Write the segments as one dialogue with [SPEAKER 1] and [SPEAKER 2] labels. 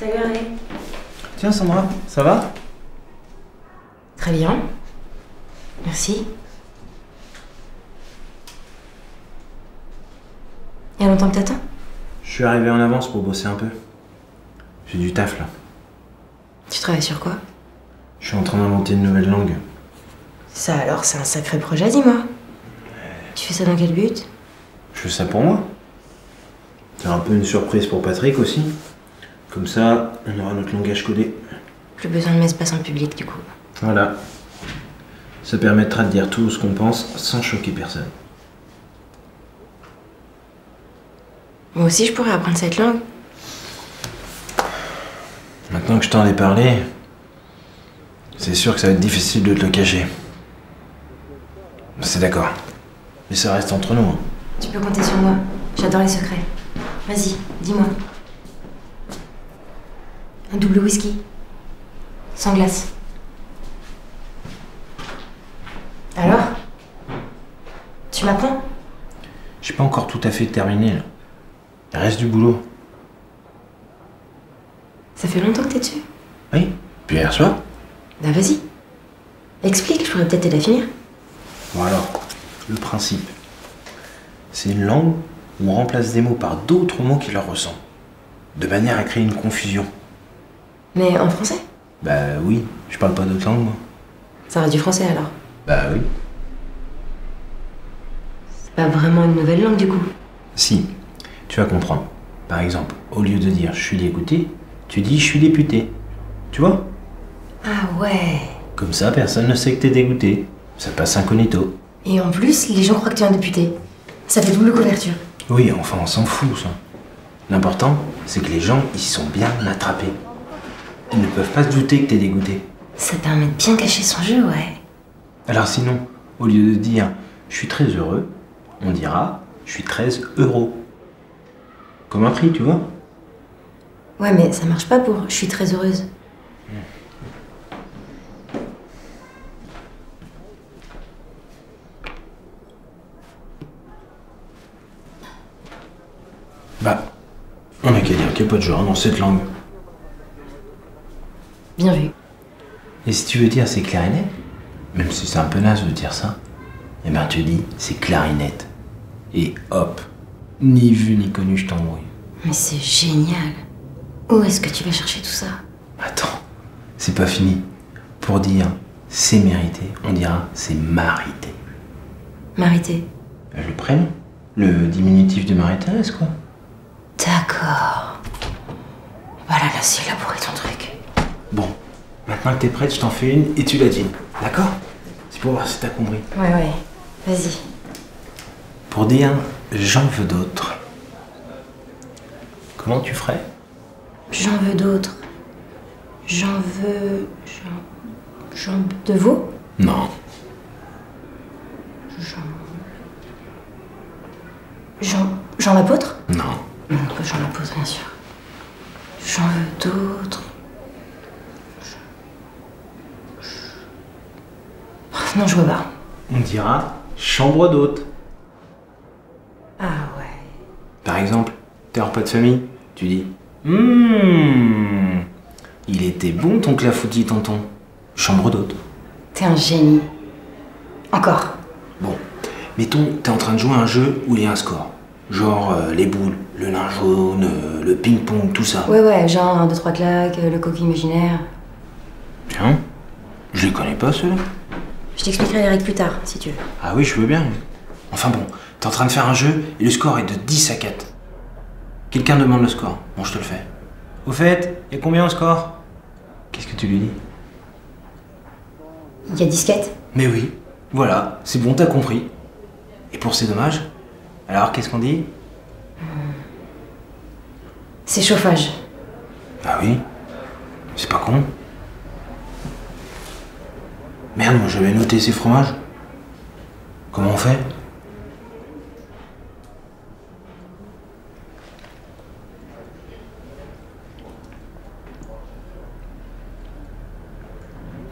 [SPEAKER 1] Salut René.
[SPEAKER 2] Tiens Sandra, ça va?
[SPEAKER 1] Très bien. Merci. Il y a longtemps que t'attends?
[SPEAKER 2] Je suis arrivé en avance pour bosser un peu. J'ai du taf là.
[SPEAKER 1] Tu travailles sur quoi?
[SPEAKER 2] Je suis en train d'inventer une nouvelle langue.
[SPEAKER 1] Ça alors, c'est un sacré projet, dis-moi. Tu fais ça dans quel but?
[SPEAKER 2] Je fais ça pour moi. C'est un peu une surprise pour Patrick aussi. Comme ça, on aura notre langage codé.
[SPEAKER 1] Plus besoin de m'espace en public du coup.
[SPEAKER 2] Voilà. Ça permettra de dire tout ce qu'on pense sans choquer personne.
[SPEAKER 1] Moi aussi je pourrais apprendre cette langue.
[SPEAKER 2] Maintenant que je t'en ai parlé, c'est sûr que ça va être difficile de te le cacher. C'est d'accord. Mais ça reste entre nous. Hein.
[SPEAKER 1] Tu peux compter sur moi. J'adore les secrets. Vas-y, dis-moi. Un double whisky. Sans glace. Alors? Tu m'apprends?
[SPEAKER 2] J'ai pas encore tout à fait terminé là. Il reste du boulot.
[SPEAKER 1] Ça fait longtemps que t'es dessus?
[SPEAKER 2] Oui, puis hier soir.
[SPEAKER 1] Bah vas-y. Explique, je pourrais peut-être t'aider à finir.
[SPEAKER 2] Bon alors, le principe. C'est une langue où on remplace des mots par d'autres mots qui leur ressemblent. De manière à créer une confusion.
[SPEAKER 1] Mais en français?
[SPEAKER 2] Bah oui, je parle pas d'autre langue moi.
[SPEAKER 1] Ça reste du français alors.
[SPEAKER 2] Bah oui.
[SPEAKER 1] C'est pas vraiment une nouvelle langue du coup.
[SPEAKER 2] Si, tu vas comprendre. Par exemple, au lieu de dire je suis dégoûté, tu dis je suis député. Tu vois?
[SPEAKER 1] Ah ouais.
[SPEAKER 2] Comme ça, personne ne sait que t'es dégoûté. Ça passe incognito.
[SPEAKER 1] Et en plus, les gens croient que tu es un député. Ça fait double couverture.
[SPEAKER 2] Oui, enfin, on s'en fout, ça. L'important, c'est que les gens, ils sont bien attrapés. Ils ne peuvent pas se douter que t'es dégoûté.
[SPEAKER 1] Ça permet de bien cacher son jeu, ouais.
[SPEAKER 2] Alors sinon, au lieu de dire je suis très heureux, on dira je suis 13 euros. Comme un prix, tu vois?
[SPEAKER 1] Ouais, mais ça marche pas pour je suis très heureuse.
[SPEAKER 2] Bah, on n'a qu'à dire qu'il n'y a pas de genre dans cette langue.
[SPEAKER 1] Bien vu.
[SPEAKER 2] Et si tu veux dire c'est clarinette, même si c'est un peu naze de dire ça, eh ben tu dis c'est clarinette. Et hop, ni vu ni connu, je t'embrouille.
[SPEAKER 1] Mais c'est génial. Où est-ce que tu vas chercher tout ça?
[SPEAKER 2] Attends, c'est pas fini. Pour dire c'est mérité, on dira c'est marité.
[SPEAKER 1] Marité.
[SPEAKER 2] Le prénom, le diminutif de Marie-Thérèse, quoi.
[SPEAKER 1] D'accord. Voilà, là, c'est élaboré ton truc.
[SPEAKER 2] Bon, maintenant que t'es prête, je t'en fais une et tu la dis. D'accord? C'est pour voir si t'as compris.
[SPEAKER 1] Ouais. Vas-y.
[SPEAKER 2] Pour dire j'en veux d'autres. Comment tu ferais?
[SPEAKER 1] J'en veux d'autres. J'en veux... J'en... De veau?
[SPEAKER 2] Non.
[SPEAKER 1] Jean l'apôtre?
[SPEAKER 2] Non.
[SPEAKER 1] Non, pas Jean l'apôtre, bien sûr. J'en veux d'autres. Non, je vois pas.
[SPEAKER 2] On dira chambre d'hôte.
[SPEAKER 1] Ah ouais.
[SPEAKER 2] Par exemple, t'es en repas de famille, tu dis il était bon ton clafoutis, tonton. Chambre d'hôte.
[SPEAKER 1] T'es un génie. Encore.
[SPEAKER 2] Bon, mettons, t'es en train de jouer à un jeu où il y a un score. Genre les boules, le nain jaune, le ping-pong, tout ça.
[SPEAKER 1] Ouais, genre 1, 2, 3 claques, le coquille imaginaire.
[SPEAKER 2] Tiens, je les connais pas ceux-là.
[SPEAKER 1] Je t'expliquerai les règles plus tard, si tu veux.
[SPEAKER 2] Ah oui, je veux bien. Enfin bon, t'es en train de faire un jeu et le score est de 10 à 4. Quelqu'un demande le score. Bon, je te le fais. Au fait, il y a combien au score? Qu'est-ce que tu lui dis?
[SPEAKER 1] Il y a disquette.
[SPEAKER 2] Mais oui, voilà, c'est bon, t'as compris. Et pour ces dommages, alors qu'est-ce qu'on dit?
[SPEAKER 1] C'est chauffage.
[SPEAKER 2] Ah oui, c'est pas con. Merde, moi j'avais noté ces fromages. Comment on fait?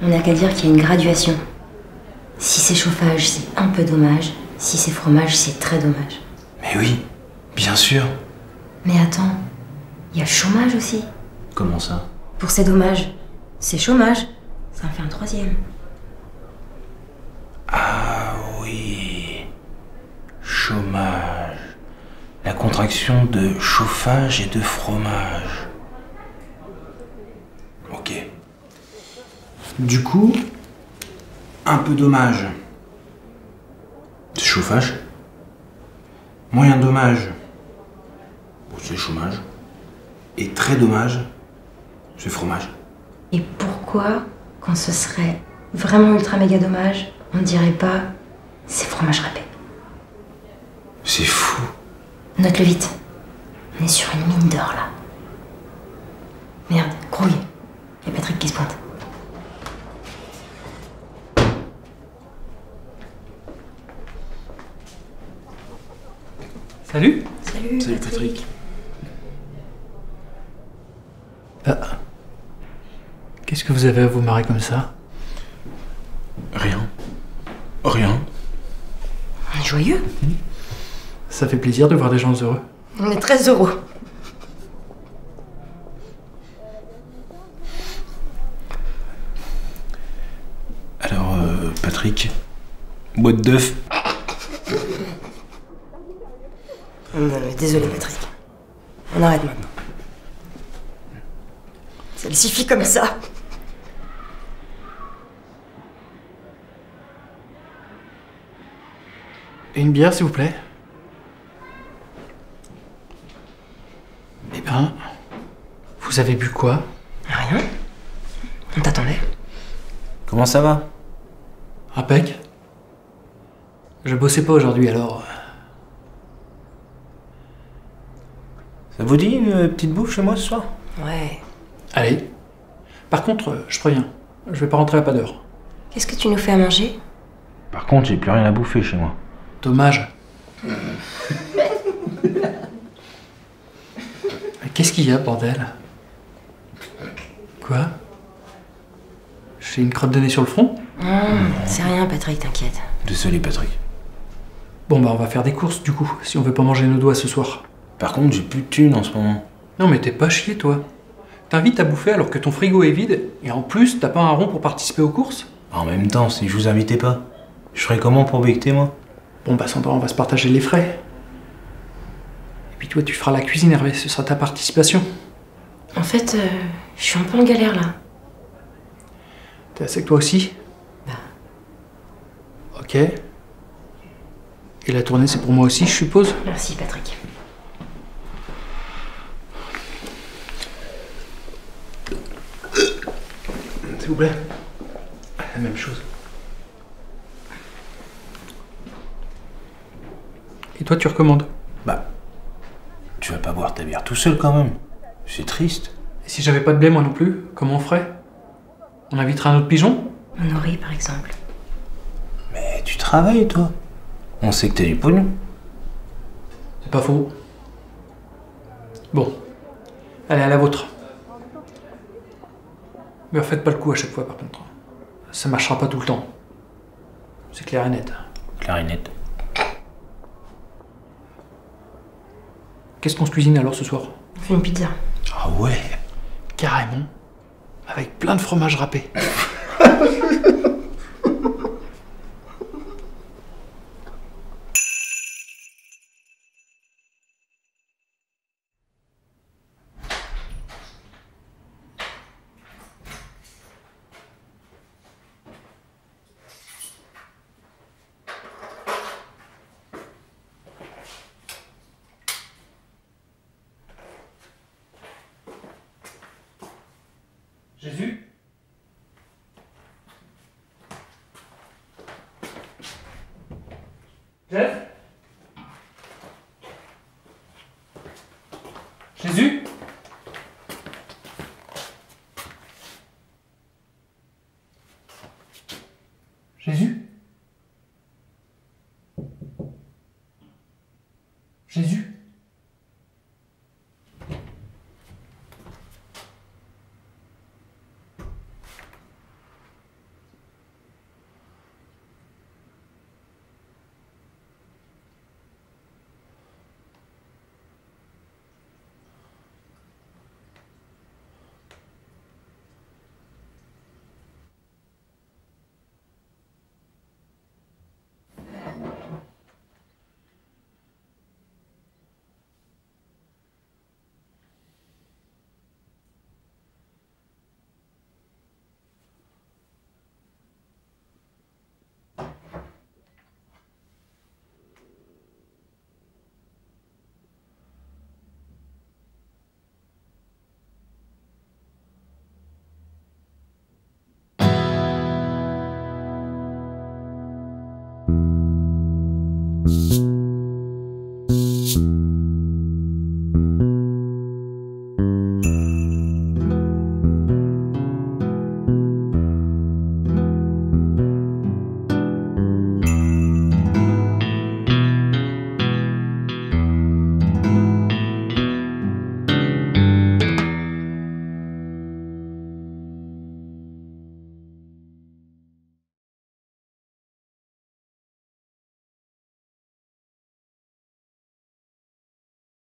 [SPEAKER 1] On n'a qu'à dire qu'il y a une graduation. Si c'est chauffage, c'est un peu dommage. Si c'est fromage, c'est très dommage.
[SPEAKER 2] Mais oui, bien sûr.
[SPEAKER 1] Mais attends, il y a le chômage aussi.
[SPEAKER 2] Comment ça?
[SPEAKER 1] Pour ces dommages. C'est chômage. Ça en fait un troisième.
[SPEAKER 2] Ah oui. Chômage. La contraction de chauffage et de fromage. Ok. Du coup, un peu dommage. C'est chauffage. Moyen dommage. C'est chômage. Et très dommage. C'est fromage.
[SPEAKER 1] Et pourquoi, quand ce serait vraiment ultra méga dommage, on ne dirait pas c'est fromage râpé?
[SPEAKER 2] C'est fou.
[SPEAKER 1] Note-le vite. On est sur une mine d'or là. Merde, grouille. Il y a Patrick qui se pointe.
[SPEAKER 3] Salut.
[SPEAKER 1] Salut Patrick.
[SPEAKER 3] Qu'est-ce que vous avez à vous marrer comme ça?
[SPEAKER 2] Rien. Rien.
[SPEAKER 1] On est joyeux.
[SPEAKER 3] Ça fait plaisir de voir des gens heureux.
[SPEAKER 1] On est très heureux.
[SPEAKER 2] Alors, Patrick, boîte d'œufs.
[SPEAKER 1] Non, mais désolé Patrick. On arrête maintenant. Ça le suffit comme ça.
[SPEAKER 3] Et une bière, s'il vous plaît? Eh ben, vous avez bu quoi?
[SPEAKER 1] Rien. On t'attendait.
[SPEAKER 2] Comment ça va?
[SPEAKER 3] Impec. Je bossais pas aujourd'hui, alors...
[SPEAKER 2] Ça vous dit une petite bouffe chez moi ce soir?
[SPEAKER 1] Ouais.
[SPEAKER 3] Allez. Par contre, je préviens, je vais pas rentrer à pas d'heure.
[SPEAKER 1] Qu'est-ce que tu nous fais à manger?
[SPEAKER 2] Par contre, j'ai plus rien à bouffer chez moi.
[SPEAKER 3] Dommage. Qu'est-ce qu'il y a, bordel? Quoi? J'ai une crotte de nez sur le front?
[SPEAKER 1] C'est rien Patrick, t'inquiète.
[SPEAKER 2] Désolé, Patrick.
[SPEAKER 3] Bon bah on va faire des courses du coup, si on veut pas manger nos doigts ce soir.
[SPEAKER 2] Par contre, j'ai plus de thunes en ce moment.
[SPEAKER 3] Non mais t'es pas chier toi. T'invites à bouffer alors que ton frigo est vide, et en plus t'as pas un rond pour participer aux courses?
[SPEAKER 2] En même temps, si je vous invitais pas, je ferais comment pour becter, moi?
[SPEAKER 3] Bon bah Sandra, on va se partager les frais. Et puis toi tu feras la cuisine Hervé, ce sera ta participation.
[SPEAKER 1] En fait, je suis un peu en galère là.
[SPEAKER 3] T'es assez que toi aussi?
[SPEAKER 1] Bah.
[SPEAKER 3] Ok. Et la tournée c'est pour moi aussi, je suppose?
[SPEAKER 1] Merci Patrick.
[SPEAKER 3] S'il vous plaît. La même chose. Et toi tu recommandes?
[SPEAKER 2] Bah, tu vas pas boire ta bière tout seul quand même. C'est triste.
[SPEAKER 3] Et si j'avais pas de blé moi non plus, comment on ferait? On inviterait un autre pigeon?
[SPEAKER 1] Honoré par exemple.
[SPEAKER 2] Mais tu travailles, toi. On sait que t'as du pognon.
[SPEAKER 3] C'est pas faux. Bon. Allez, à la vôtre. Mais en faites pas le coup à chaque fois par contre. Ça marchera pas tout le temps. C'est clair et net.
[SPEAKER 2] Clarinette.
[SPEAKER 3] Qu'est-ce qu'on se cuisine alors ce soir?
[SPEAKER 1] On fait une pizza.
[SPEAKER 2] Ah ouais.
[SPEAKER 3] Carrément. Avec plein de fromage râpé. Jésus? Jeff? Jésus? Jésus?